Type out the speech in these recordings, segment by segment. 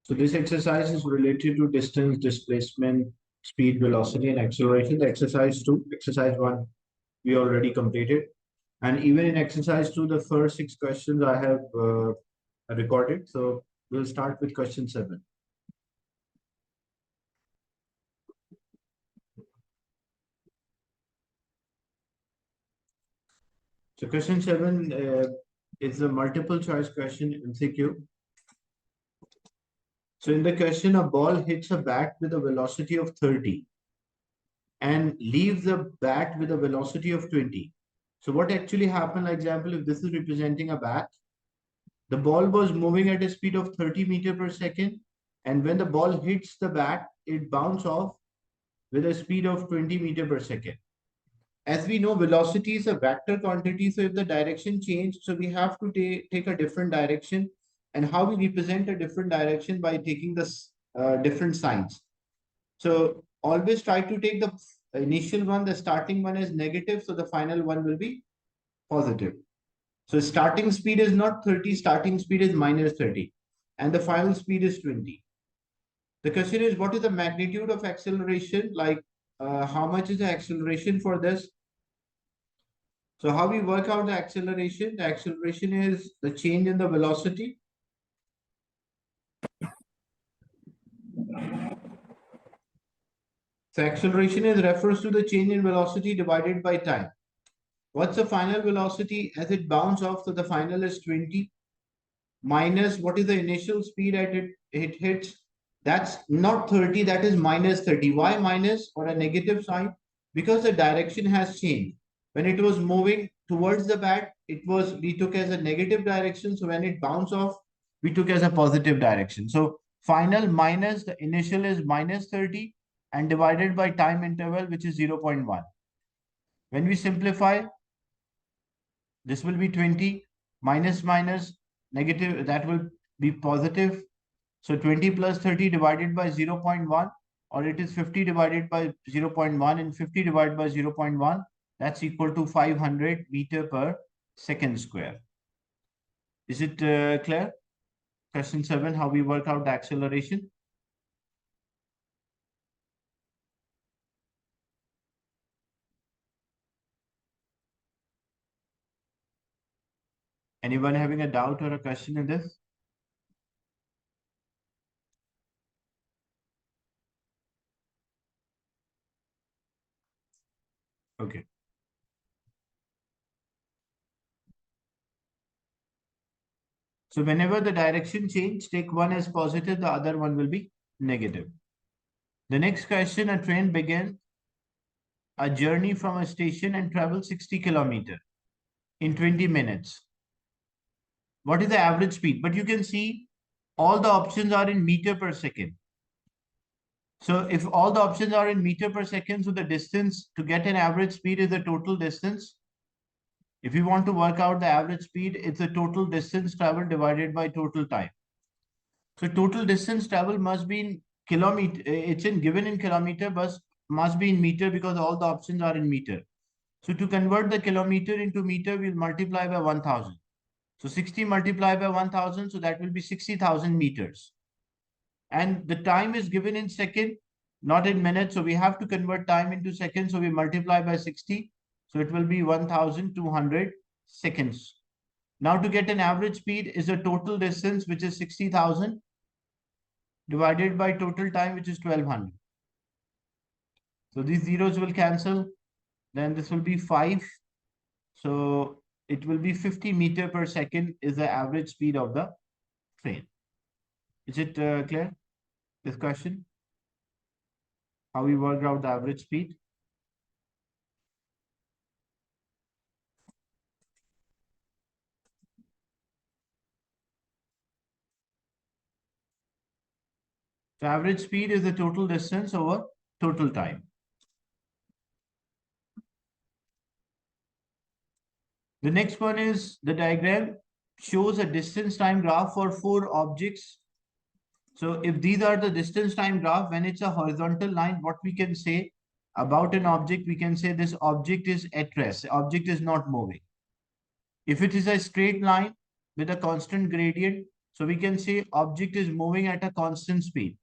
So this exercise is related to distance, displacement, speed, velocity, and acceleration. The exercise two, exercise one, we already completed. And even in exercise two, the first six questions I have recorded. So we'll start with question seven. So question seven is a multiple choice question, MCQ. So in the question, a ball hits a bat with a velocity of 30 and leaves the bat with a velocity of 20. So what actually happened, like example, if this is representing a bat, the ball was moving at a speed of 30 meter per second. And when the ball hits the bat, it bounces off with a speed of 20 meter per second. As we know, velocity is a vector quantity. So if the direction changed, so we have to take a different direction. And how we represent a different direction by taking the different signs. So always try to take the initial one, the starting one is negative. So the final one will be positive. So starting speed is not 30, starting speed is minus 30. And the final speed is 20. The question is, what is the magnitude of acceleration? Like, how much is the acceleration for this? So how we work out the acceleration? The acceleration is the change in the velocity. So acceleration is refers to the change in velocity divided by time. What's the final velocity as it bounces off? So the final is 20 minus what is the initial speed at it hits. That's not 30, that is minus 30. Why minus or a negative sign? Because the direction has changed. When it was moving towards the bat, we took as a negative direction. So when it bounced off, we took as a positive direction. So final minus the initial is minus 30 and divided by time interval, which is 0.1. When we simplify, this will be 20 minus minus negative, that will be positive. So 20 plus 30 divided by 0.1, or it is 50 divided by 0.1, and 50 divided by 0.1, that's equal to 500 meter per second square. Is it clear? Question 7, how we work out the acceleration. Anyone having a doubt or a question in this? Okay. So whenever the direction change, take one as positive, the other one will be negative. The next question, a train began a journey from a station and travel 60 kilometers in 20 minutes. What is the average speed? But you can see all the options are in meter per second. So if all the options are in meter per second, so the distance to get an average speed is the total distance. If you want to work out the average speed, it's the total distance traveled divided by total time. So total distance travel must be in kilometer. It's given in kilometer, but must be in meter because all the options are in meter. So to convert the kilometer into meter, we'll multiply by 1000. So 60 multiplied by 1000, so that will be 60,000 meters. And the time is given in second, not in minutes. So we have to convert time into seconds. So we multiply by 60. So it will be 1200 seconds. Now to get an average speed is the total distance, which is 60,000 divided by total time, which is 1200. So these zeros will cancel. Then this will be 5. So it will be 50 meter per second is the average speed of the train. Is it clear, this question? How we work out the average speed? So average speed is the total distance over total time. The next one is the diagram shows a distance time graph for 4 objects. So if these are the distance time graph, when it's a horizontal line, what we can say about an object, we can say this object is at rest. The object is not moving. If it is a straight line with a constant gradient, So we can say object is moving at a constant speed.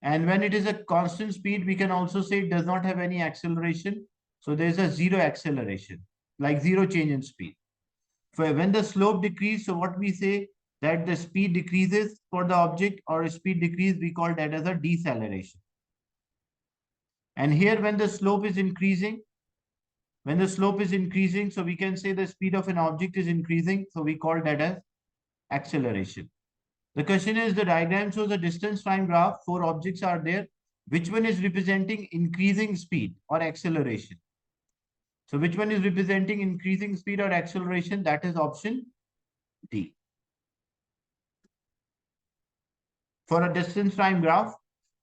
And when it is a constant speed, we can also say it does not have any acceleration. So there's a zero acceleration, like zero change in speed. For when the slope decreases, so what we say that the speed decreases for the object or a speed decrease, we call that as a deceleration. And here when the slope is increasing, so we can say the speed of an object is increasing. So we call that as acceleration. The question is the diagram shows a distance time graph. Four objects are there. Which one is representing increasing speed or acceleration? So which one is representing increasing speed or acceleration? That is option D. For a distance time graph,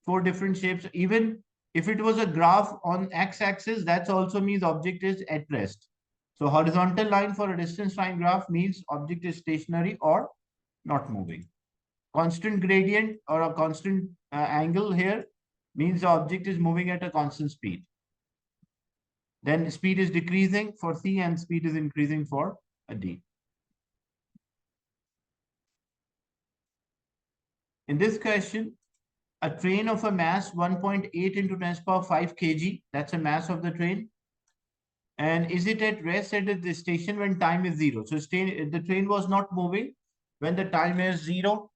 four different shapes. Even if it was a graph on x-axis, that also means object is at rest. So horizontal line for a distance time graph means object is stationary or not moving. Constant gradient or a constant angle here means the object is moving at a constant speed. Then speed is decreasing for C and speed is increasing for a D. In this question, a train of a mass 1.8 into 10 to the power 5 kg, that's a mass of the train. And is it at rest at the station when time is zero? So the train was not moving when the time is zero.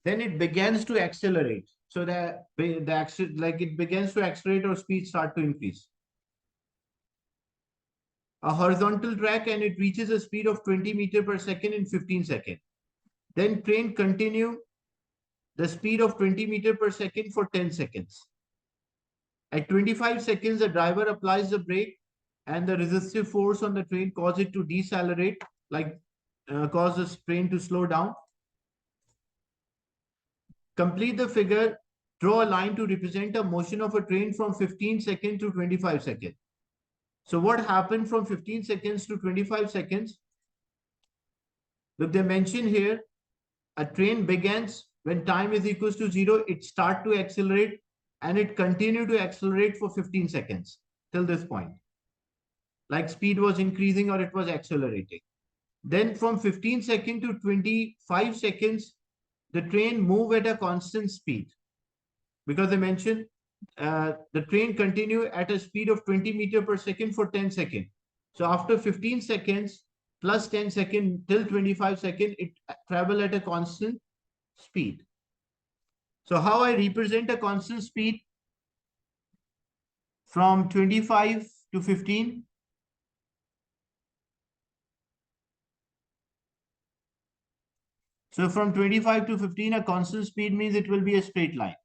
Then it begins to accelerate. So like it begins to accelerate or speed start to increase. A horizontal track and it reaches a speed of 20 meter per second in 15 seconds. Then train continue the speed of 20 meter per second for 10 seconds. At 25 seconds, the driver applies the brake and the resistive force on the train causes it to decelerate, like causes train to slow down. Complete the figure, draw a line to represent a motion of a train from 15 seconds to 25 seconds. So what happened from 15 seconds to 25 seconds? Look, they mention here, a train begins when time is equals to zero, it start to accelerate and it continue to accelerate for 15 seconds till this point. Like speed was increasing or it was accelerating. Then from 15 seconds to 25 seconds, the train move at a constant speed. Because I mentioned the train continue at a speed of 20 meter per second for 10 seconds. So after 15 seconds plus 10 seconds till 25 seconds, it travel at a constant speed. So how I represent a constant speed from 25 to 15? So from 25 to 15, a constant speed means it will be a straight line.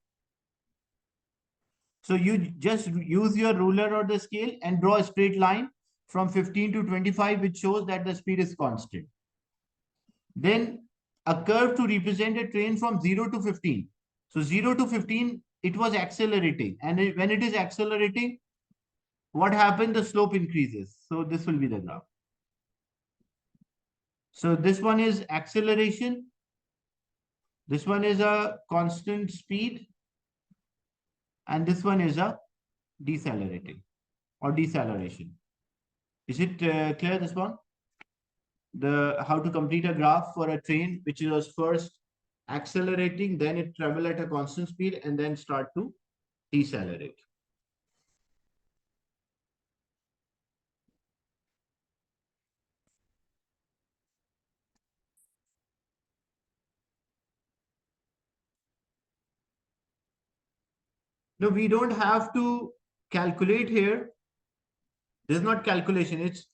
So you just use your ruler or the scale and draw a straight line from 15 to 25, which shows that the speed is constant. Then a curve to represent a train from 0 to 15. So 0 to 15, it was accelerating. And when it is accelerating, what happened? The slope increases. So this will be the graph. So this one is acceleration. This one is a constant speed. And this one is a decelerating or deceleration. Is it clear, this one? How to complete a graph for a train, which was first accelerating, then it travel at a constant speed and then start to decelerate. No, we don't have to calculate here. This is not calculation. It's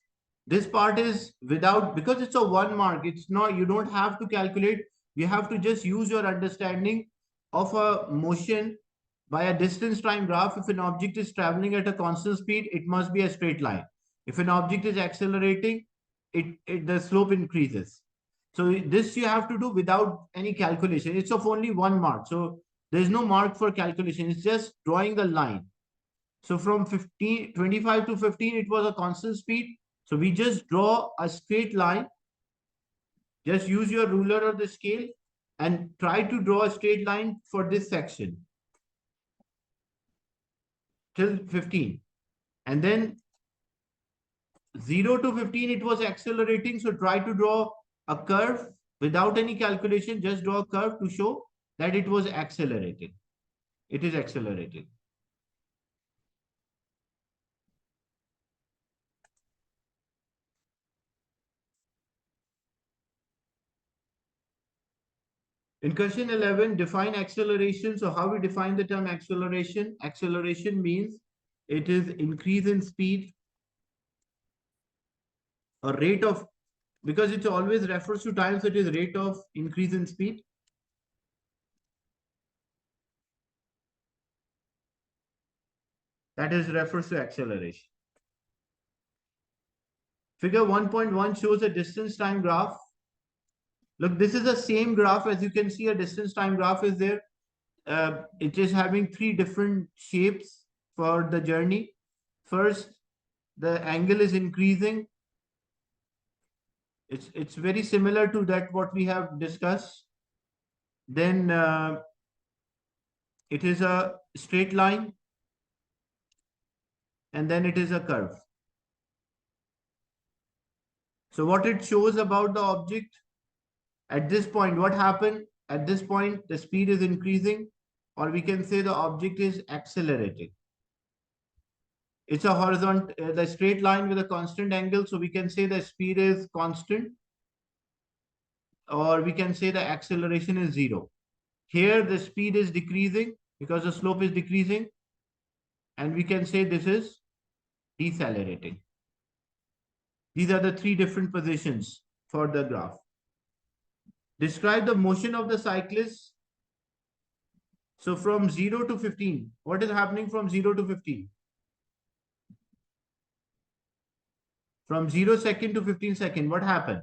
this part is without, because it's a 1 mark. It's not, you don't have to calculate. You have to just use your understanding of a motion by a distance time graph. If an object is traveling at a constant speed, it must be a straight line. If an object is accelerating, the slope increases. So this you have to do without any calculation. It's of only 1 mark. So there's no mark for calculation. It's just drawing a line. So from 25 to 15, it was a constant speed. So we just draw a straight line. Just use your ruler or the scale and try to draw a straight line for this section till 15. And then 0 to 15, it was accelerating. So try to draw a curve Without any calculation, just draw a curve to show that it was accelerating. It is accelerating. In question 11, define acceleration. So how we define the term acceleration? Acceleration means it is increase in speed or rate of, because it always refers to time, so it is rate of increase in speed. That is refers to acceleration. Figure 1.1 shows a distance time graph. Look, this is the same graph. As you can see, a distance time graph is there. It is having three different shapes for the journey. First, the angle is increasing. It's very similar to that what we have discussed. Then it is a straight line, and then it is a curve. So what it shows about the object at this point, what happened at this point, the speed is increasing, or we can say the object is accelerating. It's a horizontal, the straight line with a constant angle. So we can say the speed is constant, or we can say the acceleration is zero. Here, the speed is decreasing because the slope is decreasing. And we can say this is decelerating. These are the three different positions for the graph. Describe the motion of the cyclist. So from 0 to 15, what is happening from 0 to 15? From 0 second to 15 second, what happened?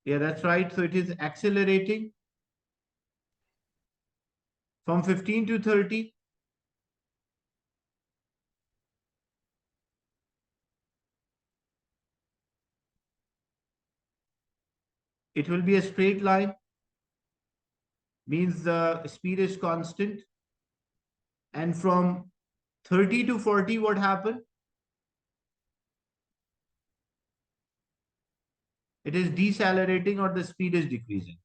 Yeah, that's right. So it is accelerating. From 15 to 30, it will be a straight line, means the speed is constant. And from 30 to 40, what happened? It is decelerating, or the speed is decreasing.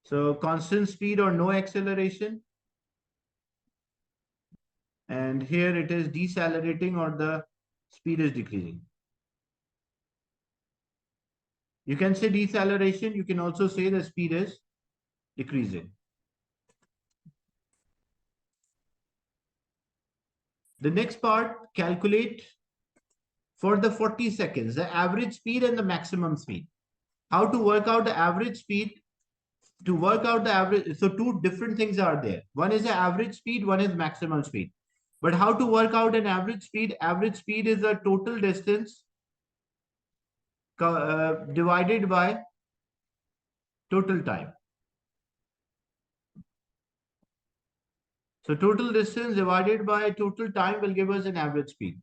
So constant speed or no acceleration. And here it is decelerating, or the speed is decreasing. You can say deceleration. You can also say the speed is decreasing. The next part, calculate for the 40 seconds, the average speed and the maximum speed. How to work out the average speed? To work out the average, so two different things are there. One is the average speed, one is maximum speed. But how to work out an average speed? Average speed is the total distance divided by total time. So total distance divided by total time will give us an average speed.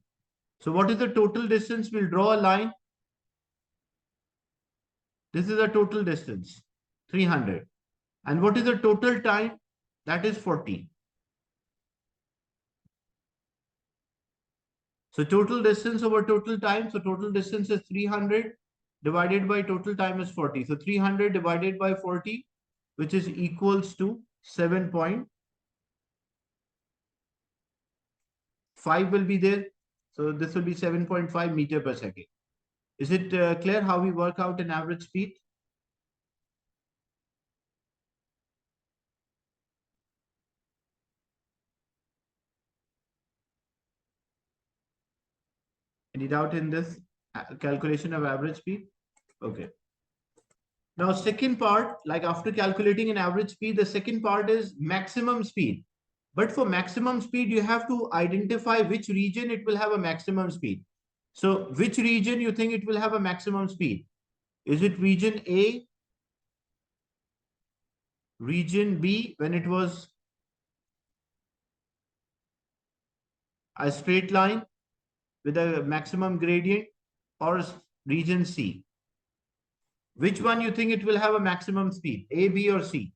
So what is the total distance? We'll draw a line. This is the total distance, 300. And what is the total time? That is 40. So total distance over total time. So total distance is 300 divided by total time is 40. So 300 divided by 40, which is equals to 7.5 will be there. So this will be 7.5 meter per second. Is it clear how we work out an average speed? Any doubt in this calculation of average speed? Okay. Now, second part, like after calculating an average speed, the second part is maximum speed. But for maximum speed, you have to identify which region it will have a maximum speed. So which region you think it will have a maximum speed? Is it region A, region B, when it was a straight line with a maximum gradient, or region C? Which one you think it will have a maximum speed, A, B, or C?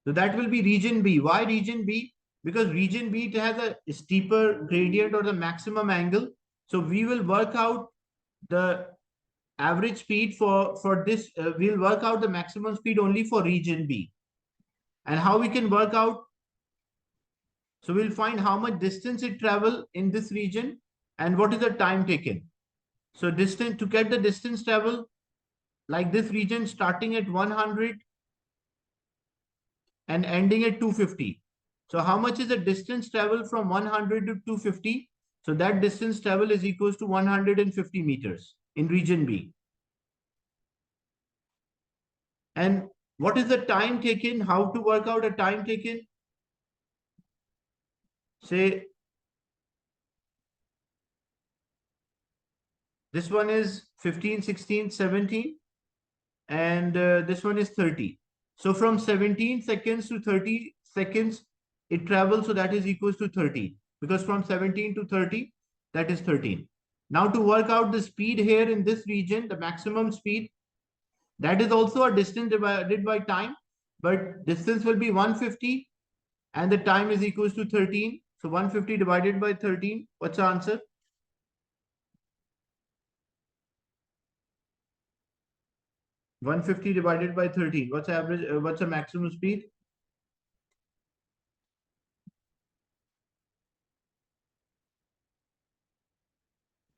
So that will be region B. Why region B? because region B, it has a steeper gradient or the maximum angle. So we will work out the average speed for this. We'll work out the maximum speed only for region B. And how we can work out? So we'll find how much distance it travel in this region and what is the time taken. So distance, to get the distance travel, like this region starting at 100 and ending at 250. So how much is the distance travel from 100 to 250? So that distance travel is equals to 150 meters in region B. And what is the time taken? How to work out a time taken? Say this one is 15, 16, 17, and this one is 30. So from 17 seconds to 30 seconds, it travels. So that is equals to 30, because from 17 to 30, that is 13. Now to work out the speed here in this region, the maximum speed, that is also a distance divided by time, but distance will be 150 and the time is equals to 13. So 150 divided by 13, what's the answer? 150 divided by 13. What's average? What's the maximum speed?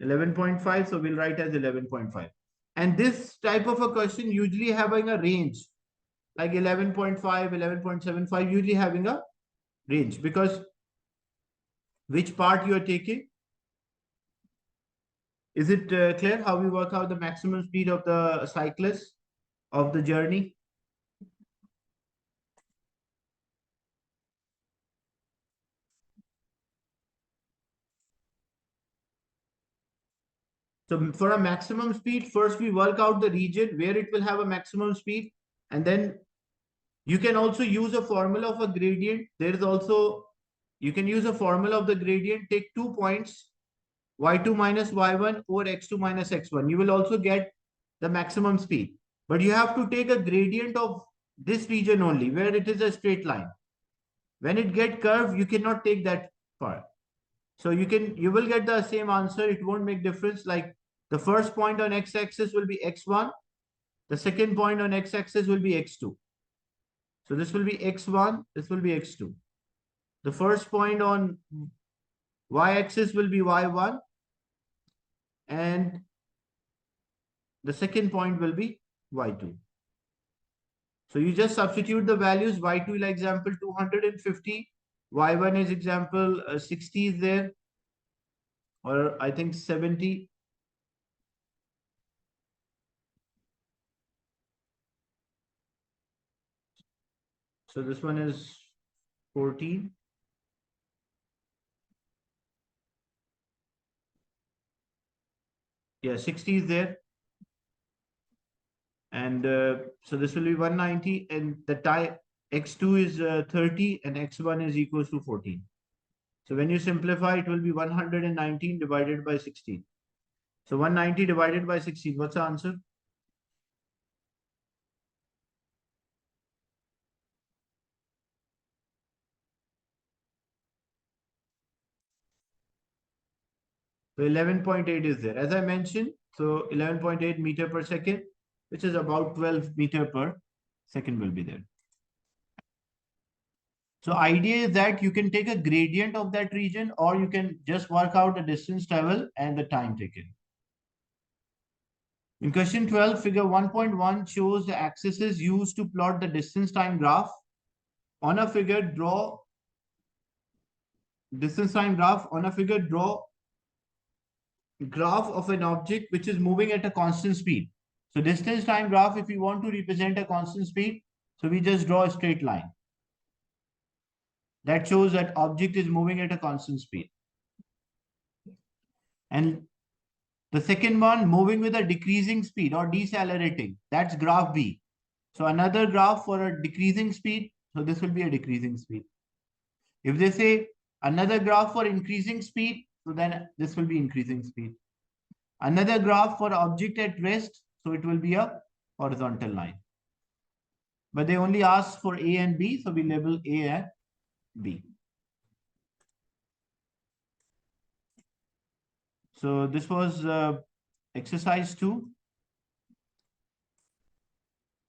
11.5. So we'll write as 11.5. And this type of a question usually having a range, like 11.5, 11.75, usually having a range, because which part you are taking. Is it clear how we work out the maximum speed of the cyclist of the journey? So for a maximum speed, first we work out the region where it will have a maximum speed. And then you can also use a formula of a gradient. There is also, you can use a formula of the gradient, take 2 points, y2 minus y1 over x2 minus x1. You will also get the maximum speed. But you have to take a gradient of this region only, where it is a straight line. When it get curved, you cannot take that part. So you will get the same answer. It won't make difference. Like the first point on x-axis will be x1. The second point on x-axis will be x2. So this will be x1. This will be x2. The first point on y-axis will be y1. And the second point will be y2. So you just substitute the values. Y2 like example 250. Y1 is example 60 is there. Or I think 70. So this one is 14. Yeah, 60 is there. And so this will be 190. And the tie x2 is 30 and x1 is equals to 14. So when you simplify, it will be 119 divided by 16. So 190 divided by 16. What's the answer? So 11.8 is there. As I mentioned, so 11.8 meter per second, which is about 12 meter per second will be there. So idea is that you can take a gradient of that region, or you can just work out the distance travel and the time taken. In question 12, figure 1.1 shows the axes used to plot the distance time graph. On a figure, draw distance time graph. On a figure, draw graph of an object which is moving at a constant speed. So distance time graph, if you want to represent a constant speed, so we just draw a straight line. That shows that object is moving at a constant speed. And the second one, moving with a decreasing speed or decelerating, that's graph B. So another graph for a decreasing speed, so this will be a decreasing speed. If they say another graph for increasing speed, so then this will be increasing speed. Another graph for object at rest, so it will be a horizontal line. But they only ask for A and B, so we label A and B. So this was exercise 2.